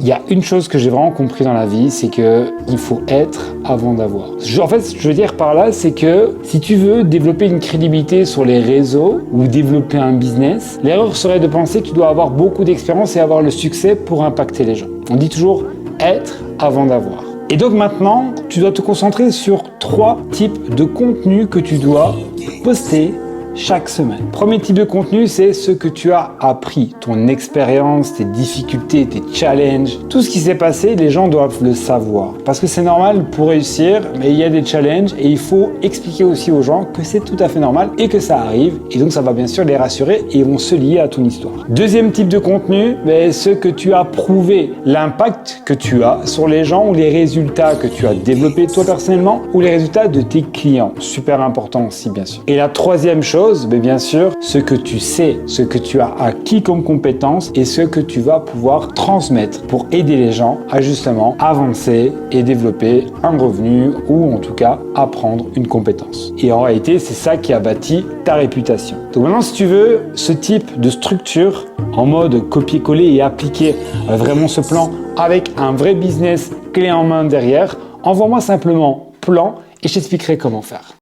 Il y a une chose que j'ai vraiment compris dans la vie, c'est que il faut être avant d'avoir. En fait, ce que je veux dire par là, c'est que si tu veux développer une crédibilité sur les réseaux ou développer un business, l'erreur serait de penser que tu dois avoir beaucoup d'expérience et avoir le succès pour impacter les gens. On dit toujours être avant d'avoir. Et donc maintenant, tu dois te concentrer sur 3 types de contenus que tu dois poster chaque semaine. Premier type de contenu, c'est ce que tu as appris, ton expérience, tes difficultés, tes challenges, tout ce qui s'est passé, les gens doivent le savoir. Parce que c'est normal pour réussir, mais il y a des challenges et il faut expliquer aussi aux gens que c'est tout à fait normal et que ça arrive. Et donc ça va bien sûr les rassurer et ils vont se lier à ton histoire. Deuxième type de contenu, ce que tu as prouvé, l'impact que tu as sur les gens ou les résultats que tu as développés toi personnellement ou les résultats de tes clients. Super important aussi bien sûr. Et la troisième chose, bien sûr, ce que tu sais, ce que tu as acquis comme compétences et ce que tu vas pouvoir transmettre pour aider les gens à justement avancer et développer un revenu ou en tout cas apprendre une compétence. Et en réalité, c'est ça qui a bâti ta réputation. Donc maintenant, si tu veux ce type de structure en mode copier-coller et appliquer vraiment ce plan avec un vrai business clé en main derrière, envoie-moi simplement plan et je t'expliquerai comment faire.